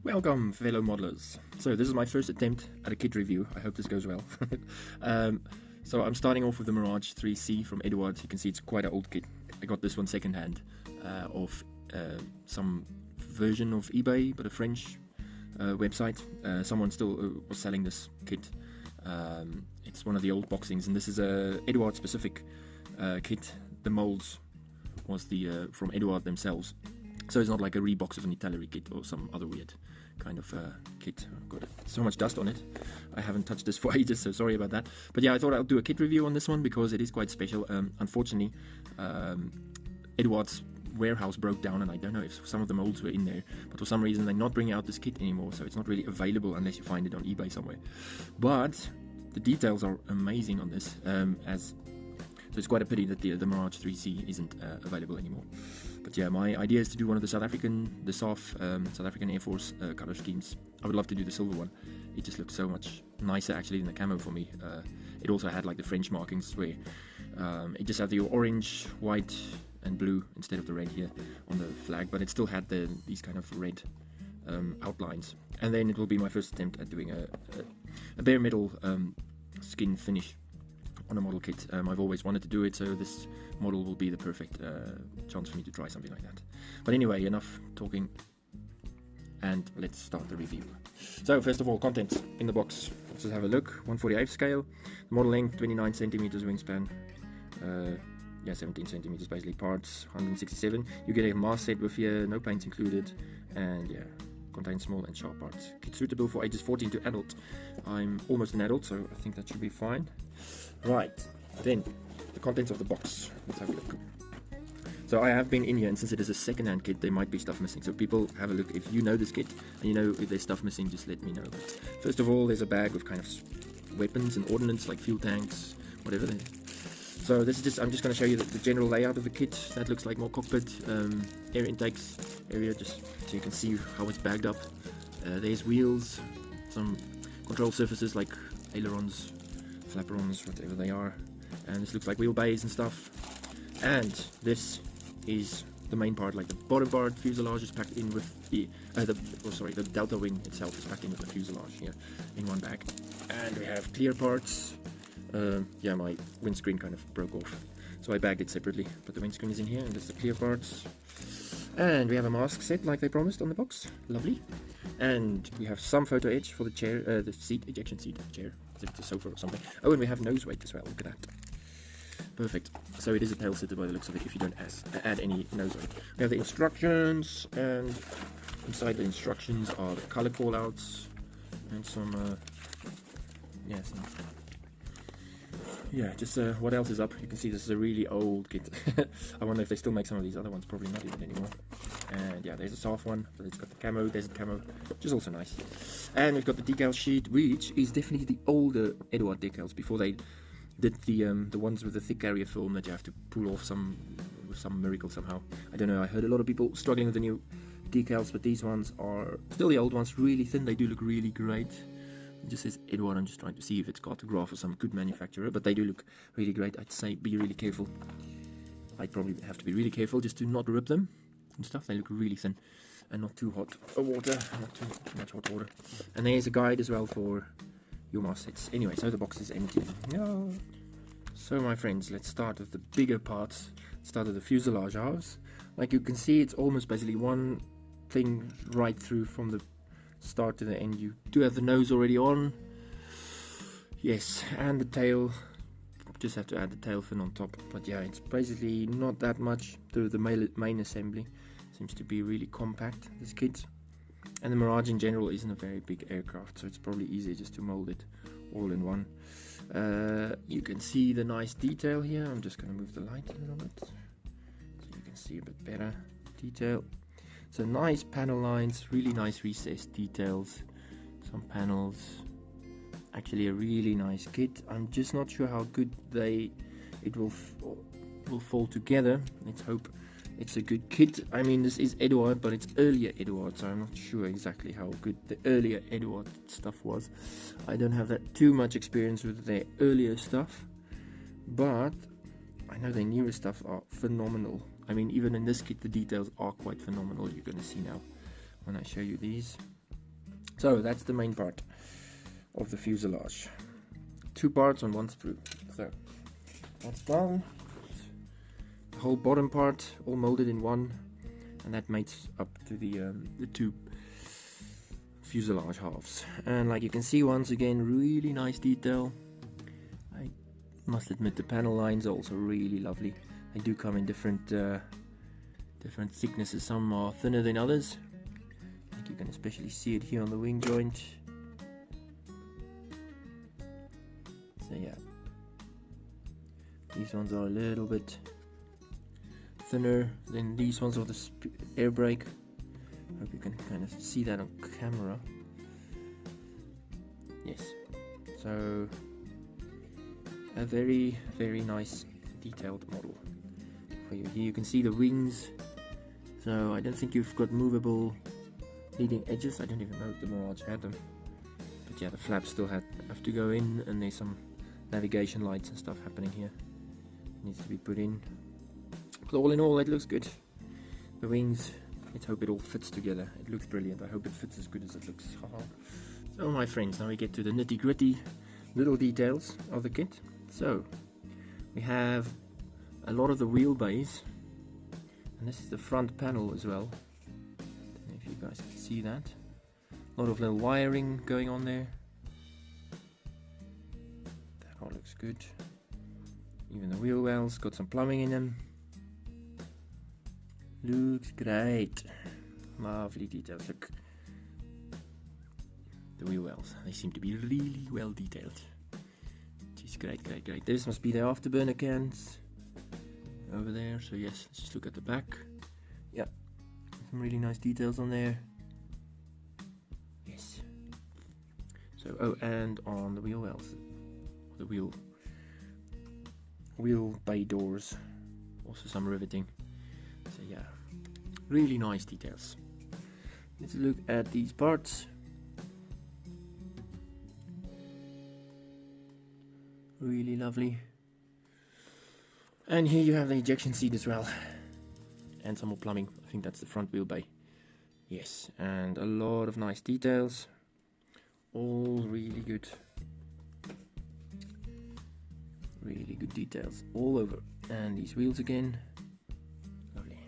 Welcome, fellow modelers. So this is my first attempt at a kit review. I hope this goes well. So I'm starting off with the Mirage IIIc from Eduard. You can see it's quite an old kit. I got this one secondhand off some version of eBay, but a French website. Someone still was selling this kit. It's one of the old boxings, and this is a Eduard specific kit. The molds was from Eduard themselves. So it's not like a rebox of an Italy kit or some other weird kind of kit. I've got so much dust on it. I haven't touched this for ages, so sorry about that. But yeah, I thought I'll do a kit review on this one because it is quite special. Unfortunately, Eduard's warehouse broke down, and I don't know if some of the molds were in there, but for some reason they're not bringing out this kit anymore, so it's not really available unless you find it on eBay somewhere. But the details are amazing on this, so it's quite a pity that the Mirage IIIc isn't available anymore. But yeah, my idea is to do one of the South African Air Force color schemes. I would love to do the silver one. It just looks so much nicer actually than the camo for me. It also had like the French markings where it just had the orange, white and blue instead of the red here on the flag, but it still had these kind of red outlines. And then it will be my first attempt at doing a bare metal skin finish on a model kit. I've always wanted to do it, so this model will be the perfect chance for me to try something like that. But anyway, enough talking, and let's start the review. So first of all, contents in the box. Let's just have a look. 1/48 scale, model length 29 centimeters, wingspan 17 centimeters basically, parts 167. You get a mask set with here, no paints included, and yeah, contains small and sharp parts. Kit suitable for ages 14 to adult. I'm almost an adult, so I think that should be fine. Right, then the contents of the box. Let's have a look. So I have been in here, and since it is a second-hand kit, there might be stuff missing. So people have a look. If you know this kit and you know if there's stuff missing, just let me know. But first of all, there's a bag of kind of weapons and ordnance like fuel tanks, whatever. So this is I'm just going to show you the general layout of the kit. That looks like more cockpit, air intakes area, just so you can see how it's bagged up. There's wheels, some control surfaces like ailerons, flaperons, whatever they are, and this looks like wheelbase and stuff. And this is the main part, like the bottom part. Fuselage is packed in with the delta wing itself is packed in with the fuselage here in one bag. And we have clear parts. Yeah, my windscreen kind of broke off, so I bagged it separately, but the windscreen is in here, and there's the clear parts. And we have a mask set like they promised on the box. Lovely. And we have some photo etch for the chair, the seat, ejection seat chair, as if it's a sofa or something. Oh, and we have nose weight as well. Look at that. Perfect. So it is a tail sitter by the looks of it, if you don't add any nose weight. We have the instructions, and inside the instructions are the color callouts and some what else is up. You can see this is a really old kit. I wonder if they still make some of these other ones. Probably not even anymore. And yeah, there's a soft one, but it's got the camo, desert camo, which is also nice. And we've got the decal sheet, which is definitely the older Eduard decals before they did the ones with the thick carrier film that you have to pull off with some miracle somehow. I don't know. I heard a lot of people struggling with the new decals, but these ones are still the old ones, really thin. They do look really great. It just says Eduard. I'm just trying to see if it's got a graph or some good manufacturer, but they do look really great. I'd say be really careful. I'd probably have to be really careful just to not rip them and stuff. They look really thin and not too hot water, not too much hot water. And there's a guide as well for your mask sets. Anyway, so the box is empty. No. So my friends, let's start with the bigger parts. Start with the fuselage halves. Like you can see, it's almost basically one thing right through from the start to the end. You do have the nose already on, yes, and the tail. Just have to add the tail fin on top, but yeah, it's basically not that much. The main assembly seems to be really compact, this kit, and the Mirage in general isn't a very big aircraft, so it's probably easier just to mold it all in one. You can see the nice detail here. I'm just going to move the light a little bit so you can see a bit better detail. So nice panel lines, really nice recessed details, some panels. Actually a really nice kit. I'm just not sure how good it will fall together. Let's hope it's a good kit. I mean, this is Eduard, but it's earlier Eduard, so I'm not sure exactly how good the earlier Eduard stuff was. I don't have that too much experience with their earlier stuff, but I know their newer stuff are phenomenal. I mean, even in this kit, the details are quite phenomenal. You're going to see now when I show you these. So that's the main part of the fuselage. 2 parts on 1 sprue. So that's done. The whole bottom part all molded in one, and that mates up to the 2 fuselage halves. And like you can see, once again, really nice detail. I must admit the panel lines are also really lovely. They do come in different thicknesses. Some are thinner than others. You can especially see it here on the wing joint. So yeah, these ones are a little bit thinner than these ones of the air brake. Hope you can kind of see that on camera. Yes, so a very, very nice detailed model for you. Here you can see the wings. So I don't think you've got movable leading edges. I don't even know if the Mirage had them, but yeah, the flaps still have to go in, and there's some navigation lights and stuff happening here. Needs to be put in, but all in all, it looks good. The wings, let's hope it all fits together. It looks brilliant. I hope it fits as good as it looks. So my friends, now we get to the nitty gritty little details of the kit. So we have a lot of the wheelbase, and this is the front panel as well. If you guys can see that, a lot of little wiring going on there. That all looks good. Even the wheel wells got some plumbing in them. Looks great. Lovely details. Look, the wheel wells, they seem to be really well detailed. Just great, great, great. This must be the afterburner cans over there. So yes, let's just look at the back. Yeah, some really nice details on there. Yes. So, oh, and on the wheel wells, the wheel bay doors, also some riveting. So yeah, really nice details. Let's look at these parts. Really lovely. And here you have the ejection seat as well, and some more plumbing. I think that's the front wheel bay. Yes, and a lot of nice details, all really good details all over. And these wheels again, lovely.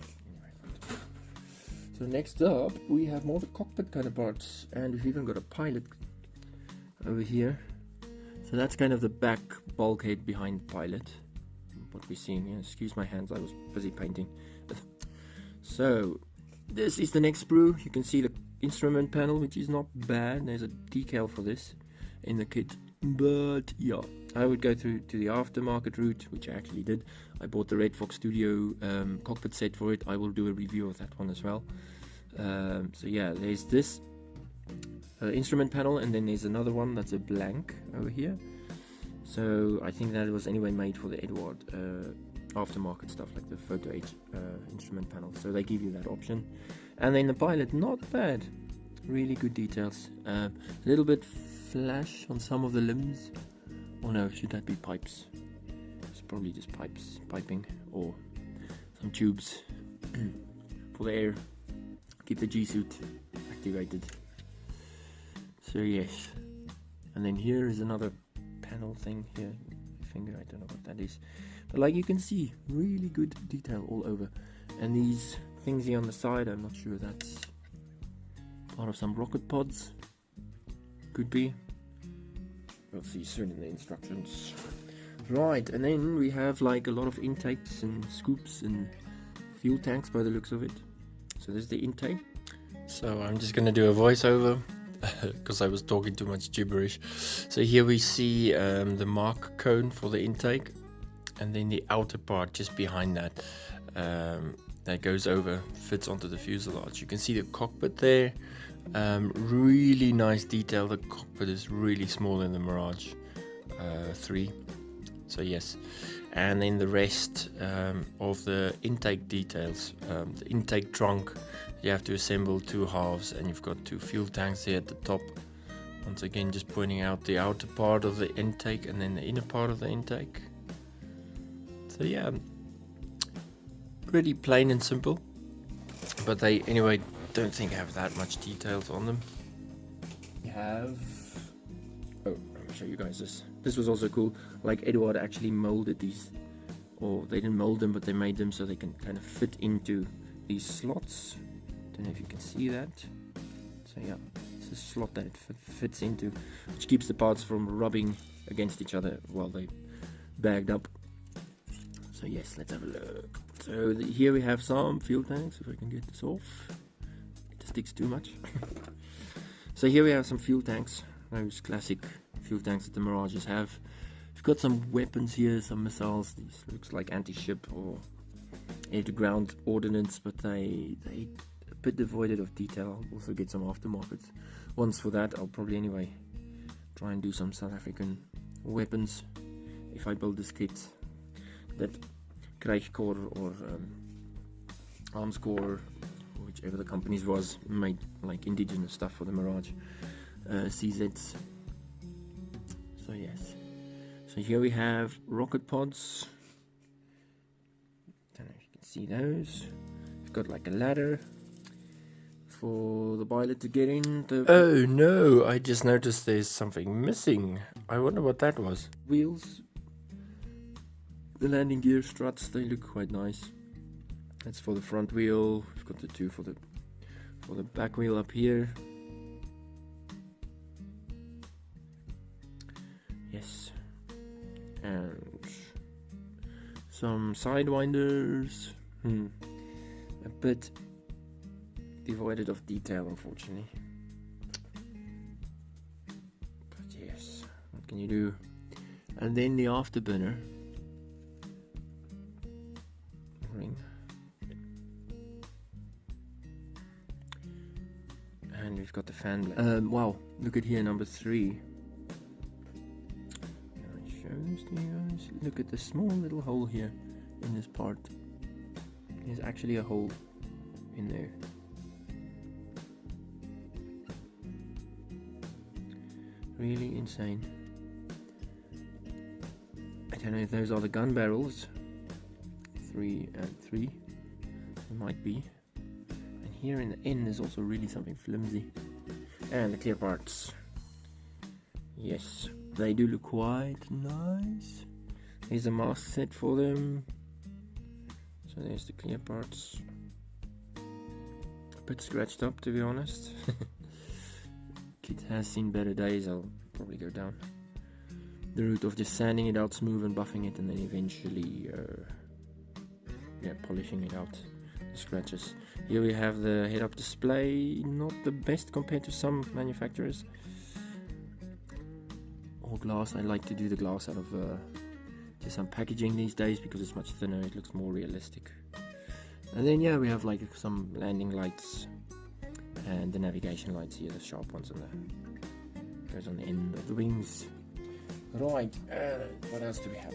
So next up we have more of the cockpit kind of parts, and we've even got a pilot over here. So that's kind of the back bulkhead behind the pilot, what we're seeing here. Excuse my hands, I was busy painting. So this is the next sprue. You can see the instrument panel, which is not bad. There's a decal for this in the kit, but yeah, I would go through to the aftermarket route, which I actually did. I bought the RedFox Studio cockpit set for it. I will do a review of that one as well. So yeah, there's this instrument panel, and then there's another one that's a blank over here. So I think that was anyway made for the Eduard aftermarket stuff, like the Photo 8 instrument panel. So they give you that option. And then the pilot, not bad, really good details. A little bit flash on some of the limbs. Oh no, should that be pipes? It's probably just piping, or some tubes for the air. Keep the G-suit activated. So yes, and then here is another panel thing here. Finger, I don't know what that is, but like you can see, really good detail all over. And these things here on the side, I'm not sure that's part of some rocket pods. Could be. We'll see soon in the instructions. Right, and then we have like a lot of intakes and scoops and fuel tanks by the looks of it. So there's the intake. So I'm just gonna do a voiceover because I was talking too much gibberish. So here we see the mark cone for the intake, and then the outer part just behind that that goes over, fits onto the fuselage. You can see the cockpit there. Really nice detail. The cockpit is really small in the Mirage 3. So yes, and then the rest of the intake details, the intake trunk, you have to assemble 2 halves, and you've got 2 fuel tanks here at the top. Once again, just pointing out the outer part of the intake and then the inner part of the intake. So yeah, pretty plain and simple, but they anyway don't think have that much details on them. you have, oh, let me show you guys this. This was also cool. Like Eduard actually molded these, or they didn't mold them, but they made them so they can kind of fit into these slots. Don't know if you can see that. So yeah, it's a slot that it fits into, which keeps the parts from rubbing against each other while they bagged up. So yes, let's have a look. So here we have some fuel tanks, if I can get this off. It sticks too much. So here we have some fuel tanks, those classic fuel tanks that the Mirages have. We've got some weapons here, some missiles. These looks like anti-ship or air-to-ground ordnance, but they a bit devoid of detail. I'll also get some aftermarket ones for that. I'll probably anyway try and do some South African weapons if I build this kit that Krijgkorps or Armscorps, whichever the companies was, made like indigenous stuff for the Mirage CZs. So yes, so here we have rocket pods. Don't know if you can see those. We've got like a ladder for the pilot to get in. Oh no, I just noticed there's something missing. I wonder what that was. Wheels. The landing gear struts, they look quite nice. That's for the front wheel. We've got the two for the back wheel up here. Yes. And some sidewinders. A bit devoid of detail, unfortunately. But yes, what can you do? And then the afterburner ring. And we've got the fan blade. Wow, look at here, number 3. Can I show this to you guys? Look at the small little hole here in this part. There's actually a hole in there. Really insane. I don't know if those are the gun barrels. 3 and 3. It might be. And here in the end there's also really something flimsy. And the clear parts. Yes, they do look quite nice. Here's a mask set for them. So there's the clear parts. A bit scratched up, to be honest. Kit has seen better days. I'll probably go down the route of just sanding it out smooth and buffing it, and then eventually polishing it out, the scratches. Here we have the head-up display, not the best compared to some manufacturers. All glass. I like to do the glass out of just some packaging these days because it's much thinner, it looks more realistic. And then yeah, we have like some landing lights and the navigation lights here, the sharp ones on the goes on the end of the wings. Right, what else do we have?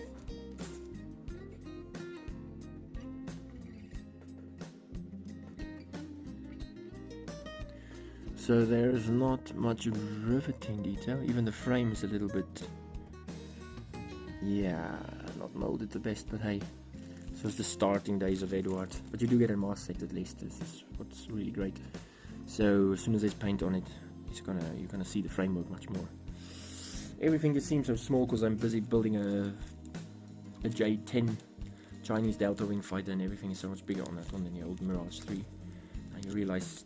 So there's not much riveting detail. Even the frame is a little bit, not molded the best, but hey, so it's the starting days of Eduard. But you do get a mask set at least. This is what's really great. So as soon as there's paint on it, you're gonna see the framework much more. Everything just seems so small because I'm busy building a J10 Chinese Delta wing fighter, and everything is so much bigger on that one than the old Mirage 3. And you realize,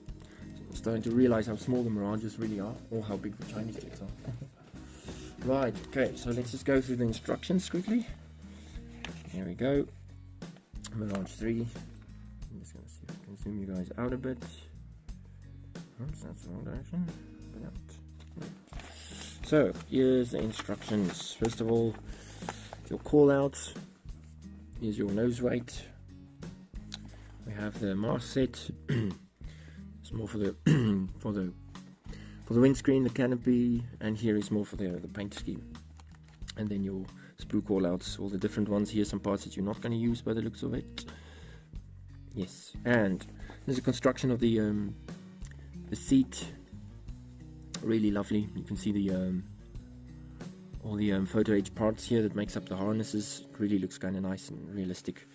I'm starting to realize how small the Mirages really are, or how big the Chinese jets are. Right, okay, so let's just go through the instructions quickly. Here we go. Mirage 3. I'm just gonna see if I can zoom you guys out a bit. Oops, that's the wrong direction. So here's the instructions. First of all, your call outs. Here's your nose weight. We have the mask set. It's more for the for the windscreen, the canopy, and here is more for the paint scheme. And then your sprue call outs, all the different ones. Here's some parts that you're not going to use by the looks of it. Yes, and there's a construction of the seat. Really lovely. You can see the all the photo edge parts here that makes up the harnesses. It really looks kind of nice and realistic.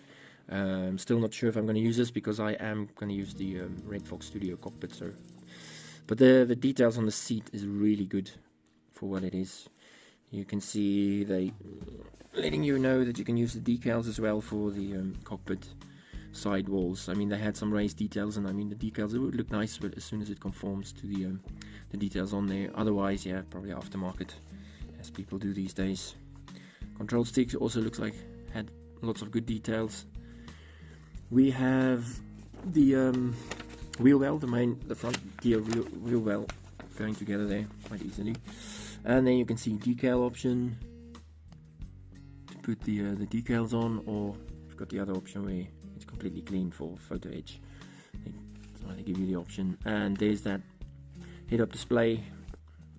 I'm still not sure if I'm going to use this because I am going to use the RedFox Studio cockpit, so But the details on the seat is really good for what it is. You can see they letting you know that you can use the decals as well for the cockpit side walls. I mean, they had some raised details, and I mean the decals, it would look nice, but as soon as it conforms to the details on there. Otherwise, yeah, probably aftermarket, as people do these days. Control sticks also looks like had lots of good details. We have the wheel well, the front gear wheel well going together there quite easily, and then you can see decal option to put the decals on, or you've got the other option where it's completely clean for photo edge. They give you the option, and there's that head-up display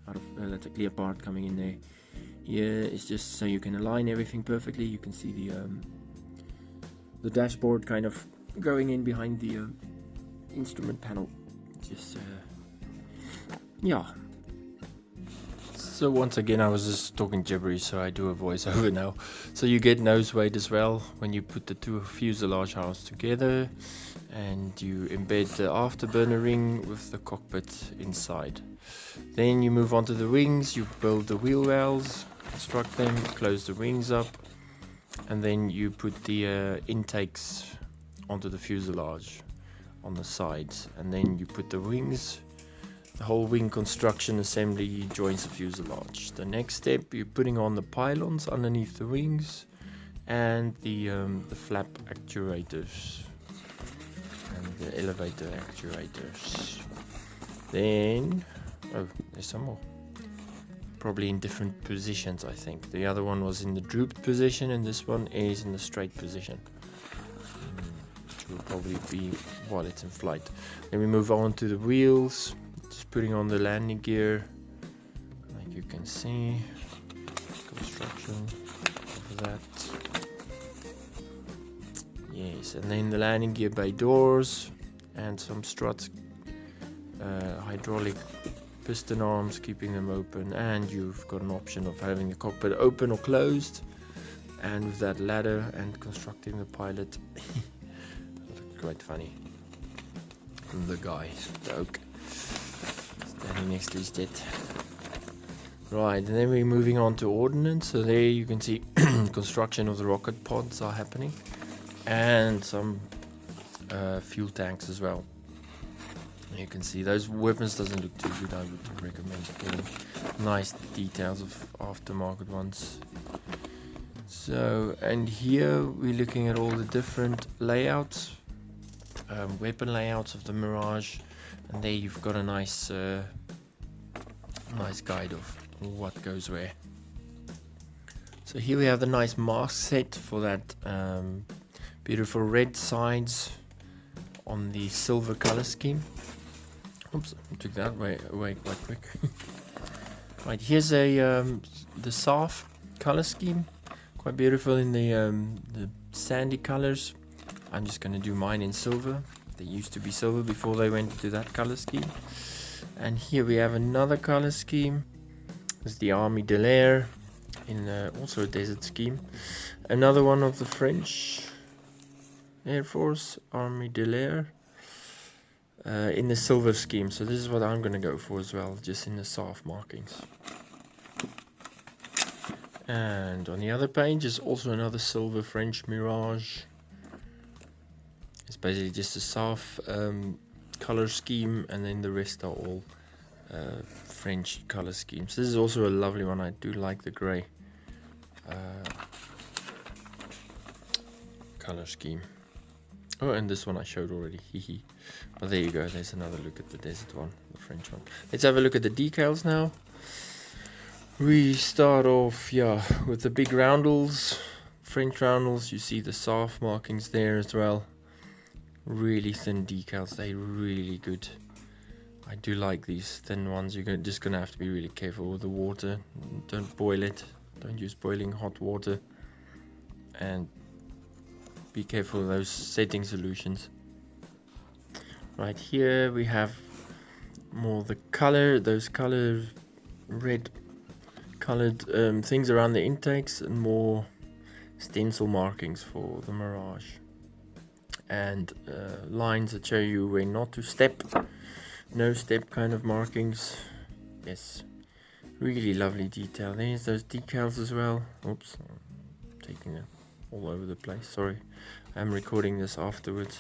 out of that's a clear part coming in there. Here it's just so you can align everything perfectly. You can see the dashboard kind of going in behind the instrument panel. Just yeah. So once again, I was just talking gibberish, so I do a voiceover now. So you get nose weight as well when you put the two fuselage halves together, and you embed the afterburner ring with the cockpit inside. Then you move on to the wings. You build the wheel wells, construct them, close the wings up, and then you put the intakes onto the fuselage on the sides, and then you put the wings. The whole wing construction assembly joins the fuselage. The next step, you're putting on the pylons underneath the wings and the flap actuators and the elevator actuators. Then, oh, there's some more. Probably in different positions, I think. The other one was in the drooped position, and this one is in the straight position. Which will probably be while it's in flight. Then we move on to the wheels. Just putting on the landing gear, like you can see, construction of that. Yes, and then the landing gear bay doors and some struts, hydraulic piston arms keeping them open, and you've got an option of having the cockpit open or closed, and with that ladder and constructing the pilot. Quite funny. And the guy, the oak, standing next to his jet. Right, and then we're moving on to ordnance. So there you can see construction of the rocket pods are happening, and some fuel tanks as well. You can see those weapons doesn't look too good. I would recommend getting nice details of aftermarket ones. So, and here we're looking at all the different layouts, weapon layouts of the Mirage, and there you've got a nice nice guide of what goes where. So here we have the nice mask set for that beautiful red sides on the silver color scheme. Oops, I took that away quite quick. Right, here's a the SAF color scheme, quite beautiful in the sandy colors. I'm just going to do mine in silver. They used to be silver before they went to that color scheme. And here we have another color scheme. It's the Army de l'Air in also a desert scheme. Another one of the French Air Force, Army de l'Air, in the silver scheme. So this is what I'm going to go for as well, just in the SAF markings. And on the other page is also another silver French Mirage. It's basically just a SAF color scheme, and then the rest are all French color schemes. This is also a lovely one. I do like the grey color scheme. Oh, and this one I showed already. But there you go. There's another look at the desert one, the French one. Let's have a look at the decals now. We start off, with the big roundels, French roundels. You see the SAF markings there as well. Really thin decals. They're really good. I do like these thin ones. You're just gonna have to be really careful with the water. Don't boil it. Don't use boiling hot water. And be careful of those setting solutions. Right here we have more the color, those color red colored things around the intakes, and more stencil markings for the Mirage, and lines that show you where not to step no step kind of markings. Yes, really lovely detail. There's those decals as well. Oops, I'm taking it all over the place, sorry. I'm recording this afterwards.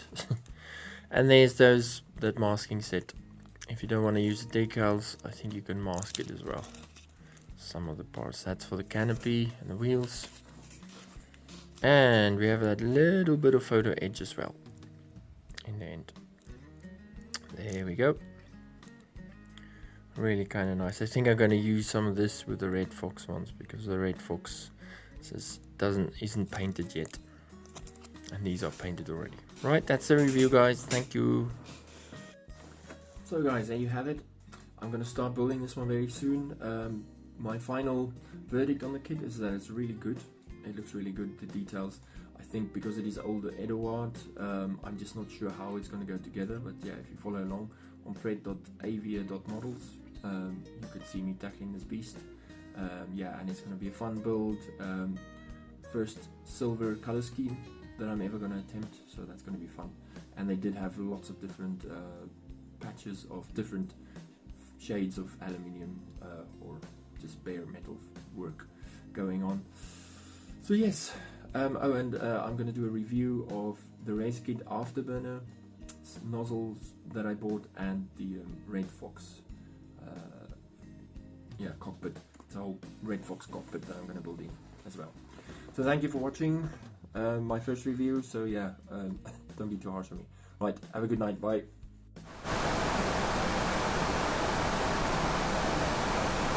And there's that masking set. If you don't want to use the decals, I think you can mask it as well. Some of the parts. That's for the canopy and the wheels. And we have that little bit of photo edge as well in the end. There we go. Really kind of nice. I think I'm going to use some of this with the RedFox ones, because the RedFox isn't painted yet, and these are painted already. Right, that's the review, guys. Thank you. So guys, there you have it. I'm going to start building this one very soon. My final verdict on the kit is that it's really good. It looks really good, the details. I think because it is older Eduard, I'm just not sure how it's going to go together, but yeah, if you follow along on Pret.Avia.Models, you could see me tackling this beast. Yeah, and it's going to be a fun build. First silver color scheme that I'm ever going to attempt, so that's going to be fun. And they did have lots of different patches of different shades of aluminium or just bare metal work going on. So yes, I'm going to do a review of the race kit afterburner nozzles that I bought, and the RedFox cockpit. It's a whole RedFox cockpit that I'm going to build in as well. So thank you for watching my first review. So yeah, don't be too harsh on me. Right, have a good night. Bye.